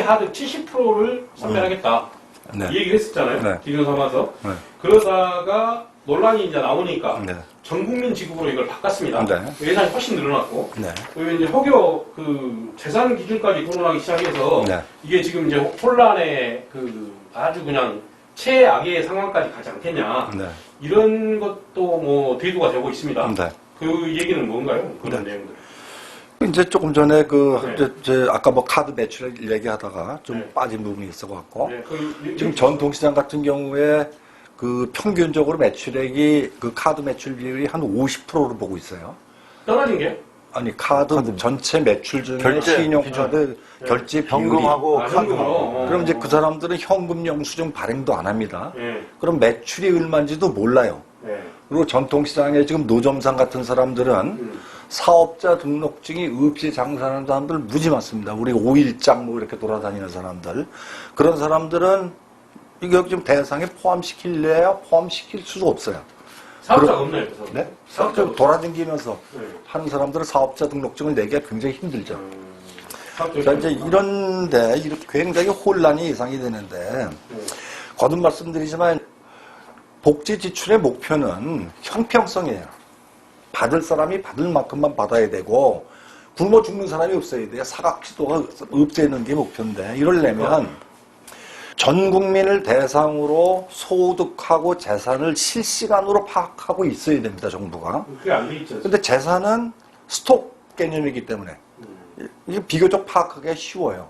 하드 70%를 선별하겠다. 네. 이 얘기를 했었잖아요. 네. 기준 삼아서. 네. 그러다가 논란이 이제 나오니까 네. 전 국민 지급으로 이걸 바꿨습니다. 네. 예산이 훨씬 늘어났고. 네. 그리고 이제 혹여 그 재산 기준까지 거론하기 시작해서 네. 이게 지금 이제 혼란의 그 아주 그냥 최악의 상황까지 가지 않겠냐. 네. 이런 것도 뭐 대두가 되고 있습니다. 네. 그 얘기는 뭔가요? 그런 내용들. 이제 조금 전에 네. 아까 뭐 카드 매출 얘기하다가 좀 네. 빠진 부분이 있어갖고 네, 지금 전통시장 같은 경우에 그 평균적으로 매출액이 그 카드 매출 비율이 한 50%로 보고 있어요. 떨어진 게요? 아니 카드 전체 매출 중에 결제 신용카드 네. 결제 비율이 현금하고 현금으로. 그럼 이제 그 사람들은 현금 영수증 발행도 안 합니다. 네. 그럼 매출이 얼마인지도 몰라요. 네. 그리고 전통시장에 지금 노점상 같은 사람들은 사업자 등록증이 없이 장사하는 사람들 무지 많습니다. 우리 5일장 뭐 이렇게 돌아다니는 사람들. 그런 사람들은 이거 지금 대상에 포함시킬래야 포함시킬 수도 없어요. 사업자가 없나요? 그래서? 네? 사업자가 돌아다니면서 네. 하는 사람들은 사업자 등록증을 내기가 굉장히 힘들죠. 사업자가 자, 이제 이런데 이렇게 굉장히 혼란이 예상이 되는데 거듭 말씀드리지만 복지 지출의 목표는 형평성이에요. 받을 사람이 받을 만큼만 받아야 되고 굶어 죽는 사람이 없어야 돼요. 사각지도가 없애는 게 목표인데 이러려면 전 국민을 대상으로 소득하고 재산을 실시간으로 파악하고 있어야 됩니다. 정부가. 그게 안 돼 있죠. 근데 재산은 스톡 개념이기 때문에 이게 비교적 파악하기가 쉬워요.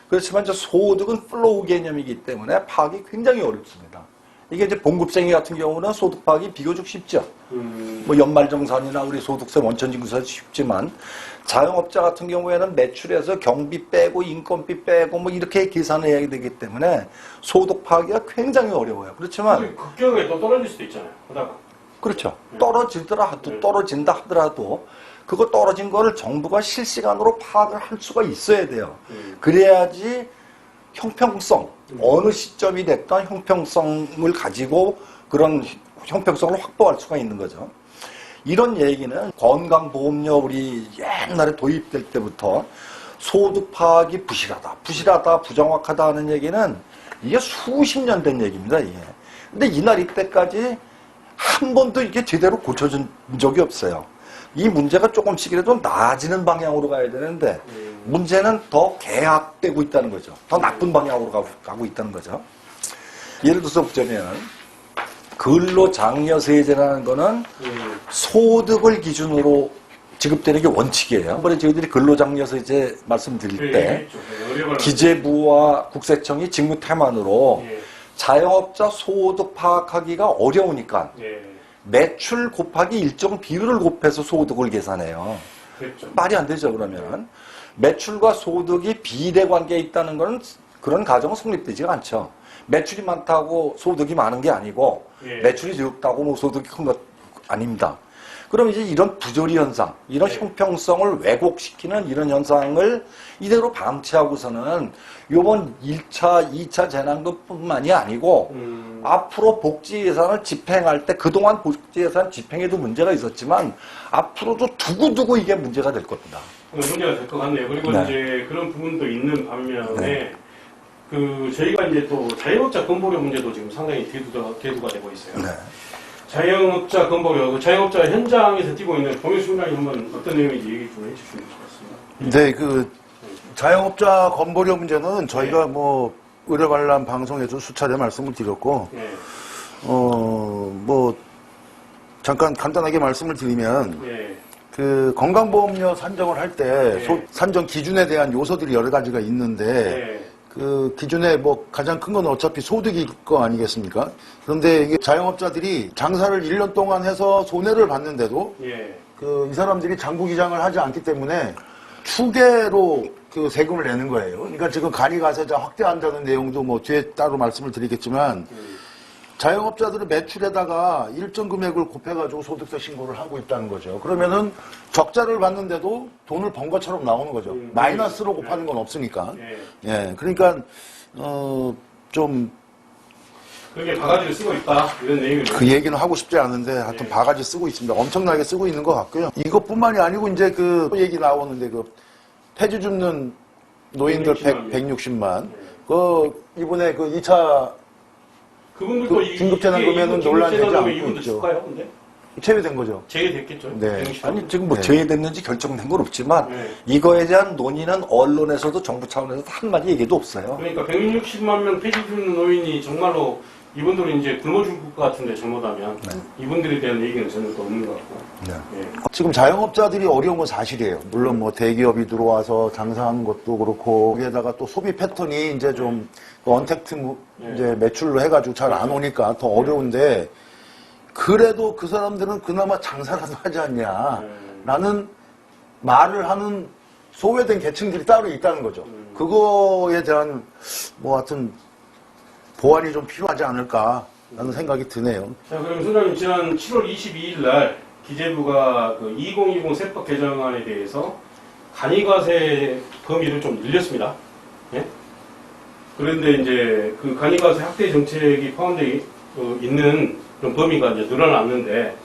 그렇지만 이제 소득은 플로우 개념이기 때문에 파악이 굉장히 어렵습니다. 이게 이제 봉급쟁이 같은 경우는 소득 파악이 비교적 쉽죠. 뭐 연말정산이나 우리 소득세 원천징수에서 쉽지만 자영업자 같은 경우에는 매출에서 경비 빼고 인건비 빼고 뭐 이렇게 계산을 해야 되기 때문에 소득 파악이 굉장히 어려워요. 그렇지만 극경에 또 떨어질 수도 있잖아요. 하다가. 그렇죠. 떨어진다 하더라도 그거 떨어진 거를 정부가 실시간으로 파악을 할 수가 있어야 돼요. 그래야지 형평성, 어느 시점이 됐던 형평성을 가지고 그런 형평성을 확보할 수가 있는 거죠. 이런 얘기는 건강보험료 우리 옛날에 도입될 때부터 소득 파악이 부실하다, 부정확하다 하는 얘기는 이게 수십 년 된 얘기입니다, 이게. 근데 이날 이때까지 한 번도 이게 제대로 고쳐진 적이 없어요. 이 문제가 조금씩이라도 나아지는 방향으로 가야 되는데 문제는 더 개악되고 있다는 거죠. 더 나쁜 방향으로 가고 있다는 거죠. 예를 들어서 보자면 근로장려세제라는 거는 소득을 기준으로 지급되는 게 원칙이에요. 한번에 저희들이 근로장려세제 말씀드릴 때 기재부와 국세청이 직무태만으로 자영업자 소득 파악하기가 어려우니까 매출 곱하기 일정 비율을 곱해서 소득을 계산해요. 그렇죠. 말이 안 되죠, 그러면. 매출과 소득이 비대관계에 있다는 것은 그런 가정은 성립되지가 않죠. 매출이 많다고 소득이 많은 게 아니고 매출이 적다고 뭐 소득이 큰 것 아닙니다. 그럼 이제 이런 부조리 현상, 이런 형평성을 왜곡시키는 이런 현상을 이대로 방치하고서는 요번 1차, 2차 재난금뿐만이 아니고 앞으로 복지 예산을 집행할 때 그동안 복지 예산 집행에도 문제가 있었지만 앞으로도 두고두고 이게 문제가 될 겁니다. 문제가 될 것 같네요. 그리고 네. 이제 그런 부분도 있는 반면에 네. 그 저희가 이제 또 자영업자 건보료 문제도 지금 상당히 대두가 되고 있어요. 네. 자영업자 건보료, 자영업자 현장에서 뛰고 있는 동해수장님 한번 어떤 내용인지 얘기 좀 해주시면 좋겠습니다. 네, 그 자영업자 건보료 문제는 저희가 뭐 의료관람 방송에서 수차례 말씀을 드렸고 뭐 잠깐 간단하게 말씀을 드리면 그 건강보험료 산정을 할 때 산정 기준에 대한 요소들이 여러 가지가 있는데 그 기준에 뭐 가장 큰 건 어차피 소득일 거 아니겠습니까? 그런데 이게 자영업자들이 장사를 1년 동안 해서 손해를 봤는데도 그 이 사람들이 장부기장을 하지 않기 때문에 추계로 그 세금을 내는 거예요. 그러니까 지금 간이가세자 확대한다는 내용도 뭐 뒤에 따로 말씀을 드리겠지만 자영업자들은 매출에다가 일정 금액을 곱해가지고 소득세 신고를 하고 있다는 거죠. 그러면은 적자를 받는데도 돈을 번 것처럼 나오는 거죠. 마이너스로 곱하는 건 없으니까. 예, 그러니까 좀 그게 바가지를 쓰고 있다 이런 내용이죠. 그 얘기는 하고 싶지 않은데 하여튼 바가지 쓰고 있습니다. 엄청나게 쓰고 있는 것 같고요. 이것뿐만이 아니고 이제 그 얘기 나오는데 그 폐지 줍는 노인들 160만. 그 이번에 그 2차 그분들도 그 긴급재난금에는 논란이 되지 않고 이분들 있죠. 쓸까요, 근데? 제외된 거죠. 제외됐겠죠. 네. 160만. 아니 지금 뭐 네. 제외됐는지 결정된 건 없지만 네. 이거에 대한 논의는 언론에서도 정부 차원에서 한마디 얘기도 없어요. 그러니까 160만 명 폐지 중인 노인이 정말로 이분들은 이제 굶어 죽을 것 같은데 잘못하면 이분들에 대한 얘기는 전혀 또 없는 것 같고. 네. 예. 지금 자영업자들이 어려운 건 사실이에요. 물론 뭐 대기업이 들어와서 장사하는 것도 그렇고 거기에다가 또 소비 패턴이 이제 좀 언택트 이제 매출로 해가지고 잘 안 오니까 더 어려운데 그래도 그 사람들은 그나마 장사라도 하지 않냐라는 말을 하는 소외된 계층들이 따로 있다는 거죠. 그거에 대한 뭐 하여튼 보완이 좀 필요하지 않을까라는 생각이 드네요. 자, 그럼 소장님 지난 7월 22일 날 기재부가 그 2020 세법 개정안에 대해서 간이과세 범위를 좀 늘렸습니다. 예? 그런데 이제 그 간이과세 확대 정책이 포함되어 있는 그런 범위가 이제 늘어났는데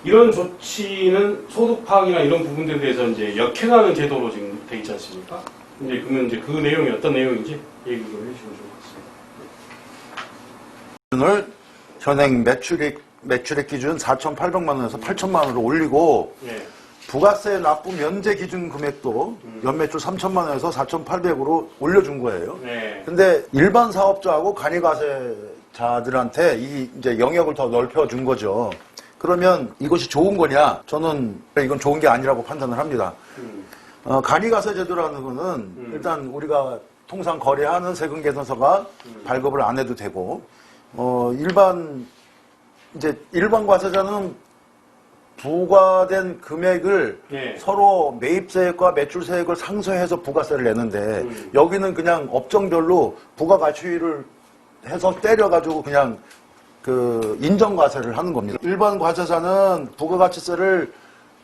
이런 조치는 소득 파악이나 이런 부분들에 대해서 이제 역행하는 제도로 지금 돼 있지 않습니까? 이제 그러면 이제 그 내용이 어떤 내용인지 얘기 좀 해주시면 좋을 것 같습니다. 오늘 현행 매출액 기준 4,800만 원에서 8천만 원으로 올리고 예. 부가세 납부 면제 기준 금액도 연매출 3천만 원에서 4,800으로 올려준 거예요. 네. 근데 일반 사업자하고 간이과세자들한테 이 이제 영역을 더 넓혀준 거죠. 그러면 이것이 좋은 거냐? 저는 이건 좋은 게 아니라고 판단을 합니다. 간이과세 제도라는 거는 일단 우리가 통상 거래하는 세금 계산서가 발급을 안 해도 되고, 일반 과세자는 부과된 금액을 예. 서로 매입세액과 매출세액을 상쇄해서 부가세를 내는데 여기는 그냥 업종별로 부가가치를 해서 때려가지고 그냥 그 인정과세를 하는 겁니다. 일반 과세자는 부가가치세를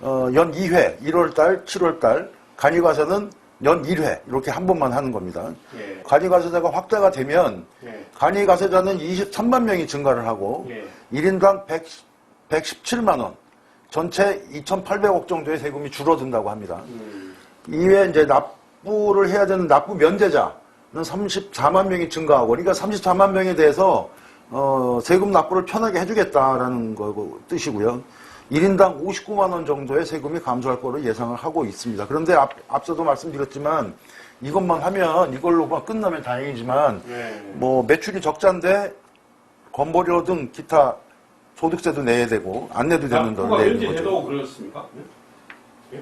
연 2회, 1월달, 7월달, 간이과세는 연 1회 이렇게 한 번만 하는 겁니다. 예. 간이과세자가 확대가 되면 예. 간이과세자는 23만 명이 증가를 하고 예. 1인당 117만 원, 전체 2,800억 정도의 세금이 줄어든다고 합니다. 이외에 이제 납부를 해야 되는 납부 면제자는 34만 명이 증가하고, 그러니까 34만 명에 대해서 세금 납부를 편하게 해주겠다라는 거 뜻이고요. 1인당 59만 원 정도의 세금이 감소할 거로 예상을 하고 있습니다. 그런데 앞서도 말씀드렸지만 이것만 하면 이걸로만 끝나면 다행이지만 뭐 매출이 적자인데 건보료 등 기타 소득세도 내야 되고 안 내도 되는 돈 내야 되는 거죠. 되고 그렇습니까? 예?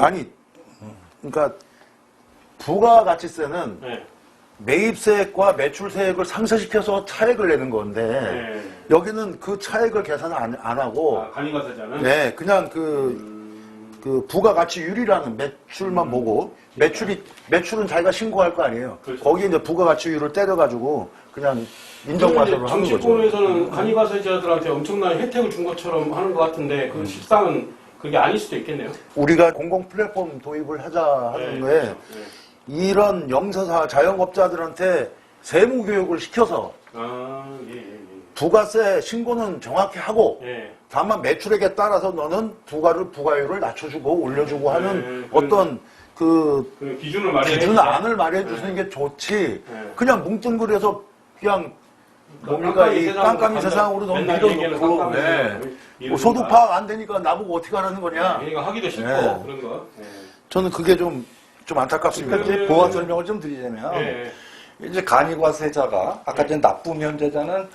아니, 그러니까 부가가치세는 네. 매입세액과 매출세액을 상쇄시켜서 차액을 내는 건데 네. 여기는 그 차액을 계산을 안 하고 간이과세자는 네, 그냥 그 부가가치율이라는 매출만 보고 매출은 자기가 신고할 거 아니에요. 그렇죠. 거기에 이제 부가가치율을 때려가지고 그냥 인정과세를 하는 거죠. 정치권에서는 간이과세자들한테 엄청난 혜택을 준 것처럼 하는 것 같은데 그 실상은 그게 아닐 수도 있겠네요. 우리가 공공 플랫폼 도입을 하자 하는 네, 거에 그렇죠. 이런 영세사 자영업자들한테 세무 교육을 시켜서 예. 부가세 신고는 정확히 하고 예. 다만 매출액에 따라서 너는 부가율을 낮춰주고 올려주고 하는 네, 어떤 그 기준을 기준안을 마련해 주시는 게 좋지. 네. 그냥 뭉뚱그려서 그냥 뭡니까 깜깜이 이 세상으로 깜깜이 세상으로 너무 맨날 얘기하는 밀어놓고 깜깜이 세상으로 뭐 소득 파악 안 되니까 나보고 어떻게 하라는 거냐. 이거 하기도 싫고 네. 그런 거. 저는 그게 좀 안타깝습니다. 그러니까 이제 보완 설명을 좀 드리자면 예. 이제 간이과세자가 아까 전에 납부 면제자는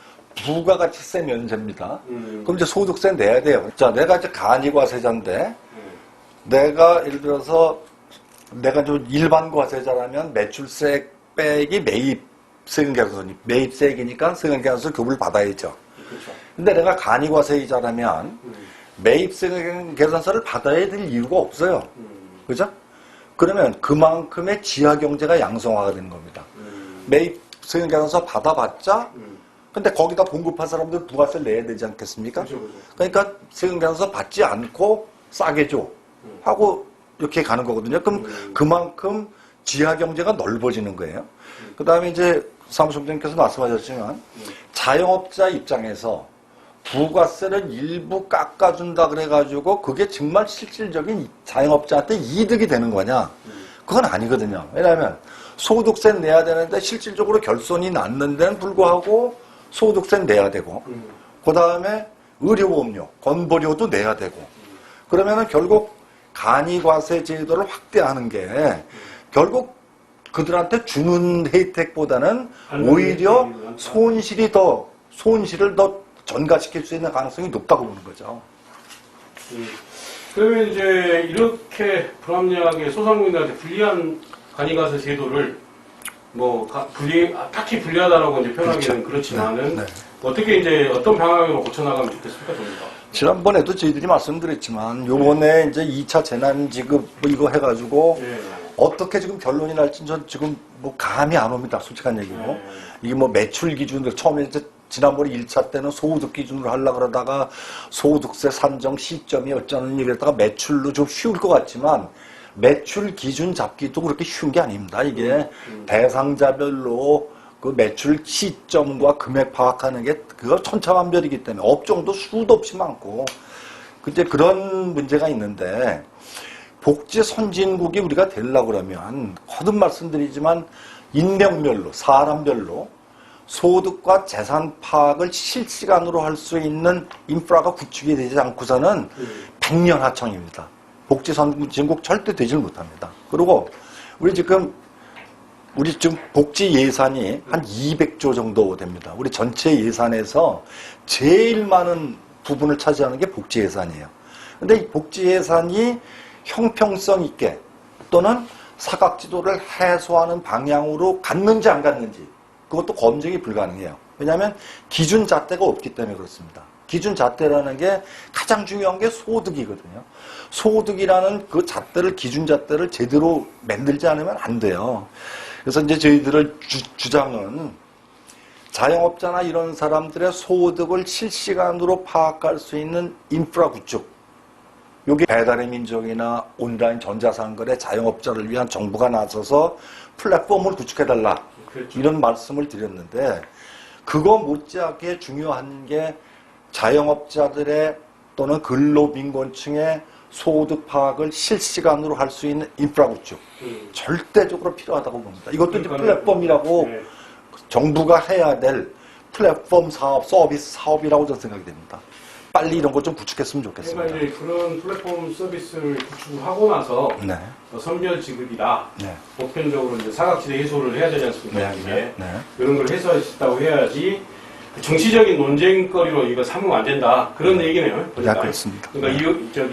부가가치세 면제입니다. 그럼 이제 소득세 내야 돼요. 자, 내가 이제 간이과세자인데 내가 예를 들어서 내가 좀 일반 과세자라면 매출세 빼기 매입세금계산서 매입세액이니까 세금계산서 급을 받아야죠. 그렇죠. 근데 내가 간이과세자라면 매입세금계산서를 받아야 될 이유가 없어요. 그죠? 그러면 그만큼의 지하경제가 양성화가 되는 겁니다. 매입세금계산서 받아봤자 근데 거기다 공급한 사람들 부가세를 내야 되지 않겠습니까? 그렇죠. 그러니까 세금계산서 받지 않고 싸게 줘 하고 이렇게 가는 거거든요. 그럼 그만큼 지하경제가 넓어지는 거예요. 그 다음에 이제 사무총장님께서 말씀하셨지만 자영업자 입장에서 부가세를 일부 깎아준다 그래가지고 그게 정말 실질적인 자영업자한테 이득이 되는 거냐. 그건 아니거든요. 왜냐하면 소득세 내야 되는데 실질적으로 결손이 났는 데는 불구하고 소득세 내야 되고 그 다음에 의료보험료, 건보료도 내야 되고 그러면은 결국 간이과세 제도를 확대하는 게 결국 그들한테 주는 혜택보다는 오히려 손실을 더 전가시킬 수 있는 가능성이 높다고 보는 거죠. 그러면 이제 이렇게 불합리하게 소상공인들한테 불리한 간이과세 제도를 뭐 딱히 불리하다라고 이제 표현하기는 그렇지만은 네. 어떻게 이제 어떤 방향으로 고쳐나가면 좋겠습니까, 저희가? 지난번에도 저희들이 말씀드렸지만 요번에 이제 2차 재난지급 뭐 이거 해가지고 네. 어떻게 지금 결론이 날지 전 지금 뭐 감이 안 옵니다. 솔직한 얘기고. 네. 이게 뭐 매출 기준으로 처음에 이제 지난번에 1차 때는 소득 기준으로 하려고 그러다가 소득세 산정 시점이 어쩌는 얘기했다가 매출로 좀 쉬울 것 같지만 매출 기준 잡기도 그렇게 쉬운 게 아닙니다. 이게 대상자별로 그 매출 시점과 금액 파악하는 게 그거 천차만별이기 때문에 업종도 수도 없이 많고 그때 그런 문제가 있는데 복지 선진국이 우리가 되려고 그러면 거듭 말씀드리지만 인명별로 사람별로 소득과 재산 파악을 실시간으로 할 수 있는 인프라가 구축이 되지 않고서는 백년하청입니다. 복지 선진국 절대 되질 못합니다. 그리고 우리 지금 복지 예산이 한 200조 정도 됩니다. 우리 전체 예산에서 제일 많은 부분을 차지하는 게 복지 예산이에요. 근데 이 복지 예산이 형평성 있게 또는 사각지도를 해소하는 방향으로 갔는지 안 갔는지 그것도 검증이 불가능해요. 왜냐하면 기준 잣대가 없기 때문에 그렇습니다. 기준 잣대라는 게 가장 중요한 게 소득이거든요. 소득이라는 그 잣대를 기준 잣대를 제대로 만들지 않으면 안 돼요. 그래서 이제 저희들의 주장은 자영업자나 이런 사람들의 소득을 실시간으로 파악할 수 있는 인프라 구축. 여기 배달의 민족이나 온라인 전자상거래 자영업자를 위한 정부가 나서서 플랫폼을 구축해달라. 그렇죠. 이런 말씀을 드렸는데 그거 못지않게 중요한 게 자영업자들의 또는 근로민권층의 소득 파악을 실시간으로 할 수 있는 인프라 구축. 절대적으로 필요하다고 봅니다. 이것도 이제 플랫폼이라고 네. 정부가 해야 될 플랫폼 사업, 서비스 사업이라고 저는 생각이 됩니다. 빨리 이런 거 좀 구축했으면 좋겠습니다. 그러니까 이제 그런 플랫폼 서비스를 구축하고 나서 네. 선별 지급이다. 네. 보편적으로 이제 사각지대 해소를 해야 되지 않습니까? 네. 이게 네. 네. 이런 걸 해소할 수 있다고 해야지 그 정치적인 논쟁거리로 이거 삼으면 안 된다. 그런 얘기네요. 보니까. 네, 그렇습니다. 그러니까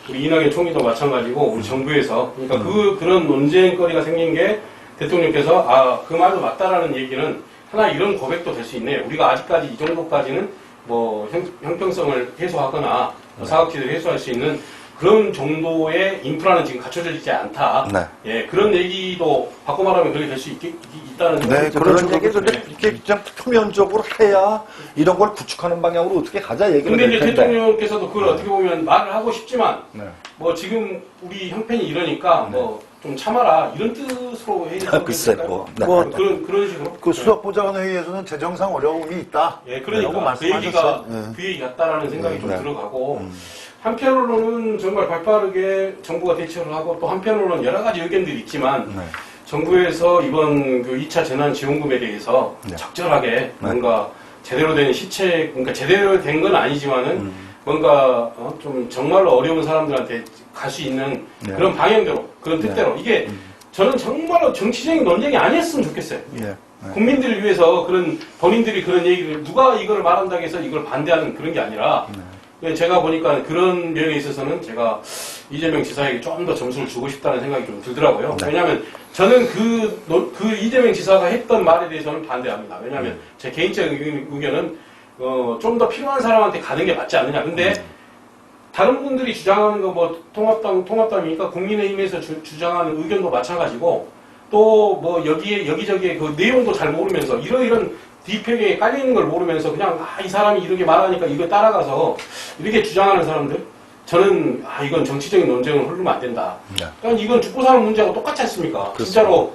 우리 이낙연 총리도 마찬가지고 우리 정부에서 그러니까 그런 논쟁거리가 생긴 게 대통령께서 그 말도 맞다라는 얘기는 하나 이런 고백도 될 수 있네요. 우리가 아직까지 이 정도까지는 뭐 형평성을 해소하거나 사각지대를 해소할 수 있는 그런 정도의 인프라는 지금 갖춰져 있지 않다. 네. 예, 그런 얘기도 바꿔 말하면 그렇게 될 수 있다는 네, 생각이 그런 얘기 근데 이렇게 그냥 표면적으로 해야 이런 걸 구축하는 방향으로 어떻게 가자 얘기를 근데 할 이제 텐데. 대통령께서도 그걸 어떻게 보면 말을 하고 싶지만 네. 뭐 지금 우리 형편이 이러니까 뭐 좀 참아라 이런 뜻으로 해야 글쎄 뭐. 네. 뭐 그런 식으로 그 수석보좌관회의에서는 재정상 어려움이 있다. 예, 그러니까 라고 그 얘기가 말씀하셨어요. 그 얘기 같다라는 생각이 좀 네. 들어가고 한편으로는 정말 발빠르게 정부가 대처를 하고 또 한편으로는 여러 가지 의견들이 있지만 네. 정부에서 이번 그 2차 재난지원금에 대해서 네. 적절하게 뭔가 제대로 된 시책, 그러니까 제대로 된 건 아니지만은 뭔가 좀 정말로 어려운 사람들한테 갈 수 있는 네. 그런 방향대로, 그런 뜻대로 이게 저는 정말로 정치적인 논쟁이 아니었으면 좋겠어요. 예. 네. 국민들을 위해서 그런 본인들이 그런 얘기를 누가 이걸 말한다고 해서 이걸 반대하는 그런 게 아니라 제가 보니까 그런 면에 있어서는 제가 이재명 지사에게 좀 더 점수를 주고 싶다는 생각이 좀 들더라고요. 네. 왜냐하면 저는 그 이재명 지사가 했던 말에 대해서는 반대합니다. 왜냐하면 제 개인적인 의견은 좀 더 필요한 사람한테 가는 게 맞지 않느냐. 근데 다른 분들이 주장하는 거 뭐 통합당이니까 국민의힘에서 주장하는 의견도 마찬가지고 또 뭐 여기저기에 그 내용도 잘 모르면서 이런 뒷팩에 깔리는 걸 모르면서 그냥 이 사람이 이렇게 말하니까 이거 따라가서 이렇게 주장하는 사람들 저는 이건 정치적인 논쟁을 흐르면 안 된다. 네. 그러니까 이건 죽고 사는 문제하고 똑같지 않습니까? 그렇습니다. 진짜로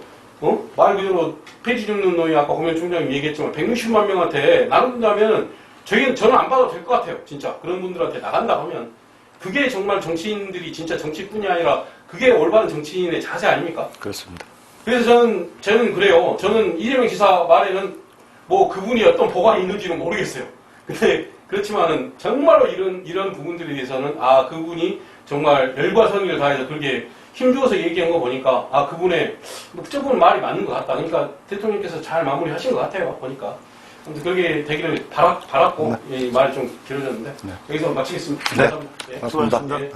말 그대로 폐지 줍는 놈이 아까 홍현 총장님 얘기했지만 160만 명한테 나눈다면 저는 안 받아도 될 것 같아요. 진짜 그런 분들한테 나간다 하면 그게 정말 정치인들이 진짜 정치뿐이 아니라 그게 올바른 정치인의 자세 아닙니까? 그렇습니다. 그래서 저는 그래요. 저는 이재명 지사 말에는 뭐 그분이 어떤 보관이 있는지는 모르겠어요. 근데 그렇지만은 정말로 이런 부분들에 대해서는 아, 그분이 정말 열과 성의를 다해서 그렇게 힘주어서 얘기한 거 보니까 아, 그분의 저분 말이 맞는 것 같다. 그러니까 대통령께서 잘 마무리하신 것 같아요. 보니까. 아무튼 그렇게 되기를 바랐고 이 말이 좀 길어졌는데 여기서 마치겠습니다. 네. 감사합니다. 예. 수고하셨습니다. 네.